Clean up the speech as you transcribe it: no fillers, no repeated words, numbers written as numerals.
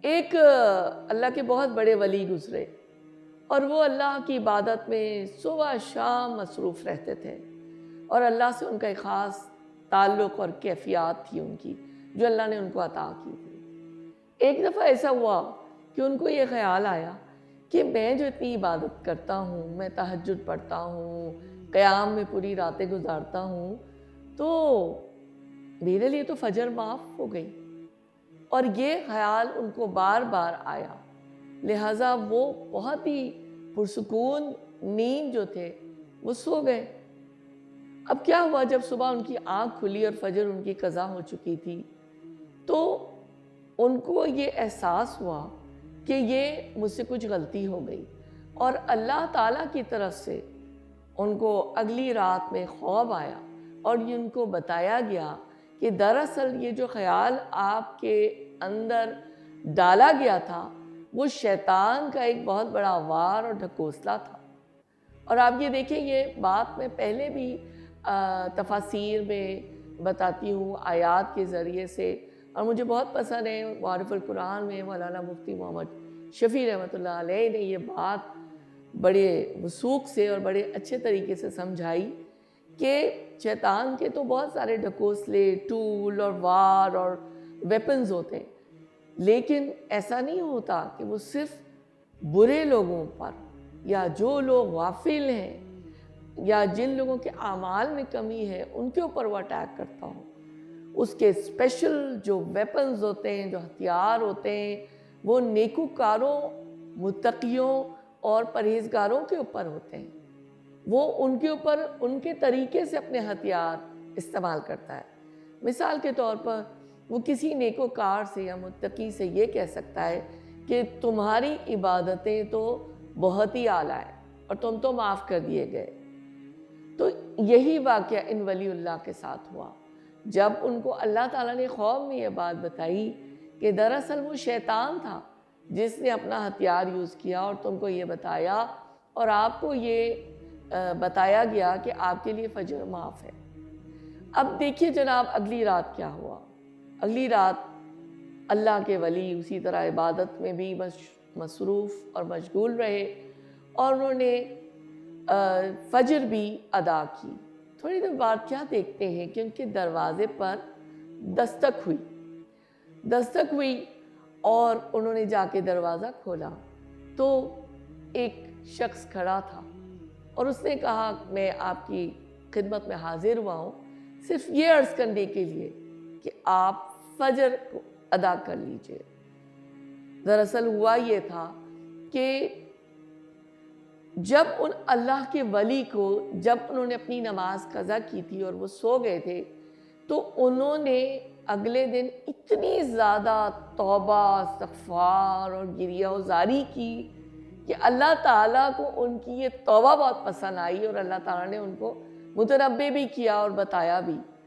ایک اللہ کے بہت بڑے ولی گزرے اور وہ اللہ کی عبادت میں صبح شام مصروف رہتے تھے، اور اللہ سے ان کا ایک خاص تعلق اور کیفیات تھی ان کی جو اللہ نے ان کو عطا کی تھی۔ ایک دفعہ ایسا ہوا کہ ان کو یہ خیال آیا کہ میں جو اتنی عبادت کرتا ہوں، میں تہجد پڑھتا ہوں، قیام میں پوری راتیں گزارتا ہوں، تو میرے لیے تو فجر معاف ہو گئی۔ اور یہ خیال ان کو بار بار آیا، لہٰذا وہ بہت ہی پرسکون نیند جو تھے وہ سو گئے۔ اب کیا ہوا، جب صبح ان کی آنکھ کھلی اور فجر ان کی قضا ہو چکی تھی، تو ان کو یہ احساس ہوا کہ یہ مجھ سے کچھ غلطی ہو گئی، اور اللہ تعالیٰ کی طرف سے ان کو اگلی رات میں خواب آیا اور یہ ان کو بتایا گیا کہ دراصل یہ جو خیال آپ کے اندر ڈالا گیا تھا وہ شیطان کا ایک بہت بڑا وار اور ڈھکوسلا تھا۔ اور آپ یہ دیکھیں، یہ بات میں پہلے بھی تفاسیر میں بتاتی ہوں آیات کے ذریعے سے، اور مجھے بہت پسند ہے معارف القرآن میں مولانا مفتی محمد شفیع رحمۃ اللہ علیہ نے یہ بات بڑے وثوق سے اور بڑے اچھے طریقے سے سمجھائی کہ شیطان کے تو بہت سارے ڈھکوسلے، ٹول اور وار اور ویپنز ہوتے ہیں، لیکن ایسا نہیں ہوتا کہ وہ صرف برے لوگوں پر یا جو لوگ غافل ہیں یا جن لوگوں کے اعمال میں کمی ہے ان کے اوپر وہ اٹیک کرتا ہو۔ اس کے اسپیشل جو ویپنز ہوتے ہیں، جو ہتھیار ہوتے ہیں، وہ نیکوکاروں، متقیوں اور پرہیزگاروں کے اوپر ہوتے ہیں۔ وہ ان کے اوپر ان کے طریقے سے اپنے ہتھیار استعمال کرتا ہے۔ مثال کے طور پر وہ کسی نیکوکار سے یا متقی سے یہ کہہ سکتا ہے کہ تمہاری عبادتیں تو بہت ہی اعلیٰ ہیں اور تم تو معاف کر دیے گئے۔ تو یہی واقعہ ان ولی اللہ کے ساتھ ہوا، جب ان کو اللہ تعالیٰ نے خواب میں یہ بات بتائی کہ دراصل وہ شیطان تھا جس نے اپنا ہتھیار یوز کیا اور تم کو یہ بتایا، اور آپ کو یہ بتایا گیا کہ آپ کے لیے فجر معاف ہے۔ اب دیکھیے جناب، اگلی رات کیا ہوا۔ اگلی رات اللہ کے ولی اسی طرح عبادت میں بھی مصروف اور مشغول رہے، اور انہوں نے فجر بھی ادا کی۔ تھوڑی دیر بعد کیا دیکھتے ہیں کہ ان کے دروازے پر دستک ہوئی اور انہوں نے جا کے دروازہ کھولا تو ایک شخص کھڑا تھا، اور اس نے کہا میں آپ کی خدمت میں حاضر ہوا ہوں صرف یہ عرض کرنے کے لیے کہ آپ فجر کو ادا کر لیجئے۔ دراصل ہوا یہ تھا کہ جب ان اللہ کے ولی کو، جب انہوں نے اپنی نماز قضا کی تھی اور وہ سو گئے تھے، تو انہوں نے اگلے دن اتنی زیادہ توبہ، استغفار اور گریہ وزاری کی کہ اللہ تعالیٰ کو ان کی یہ توبہ بہت پسند آئی، اور اللہ تعالیٰ نے ان کو متنبہ بھی کیا اور بتایا بھی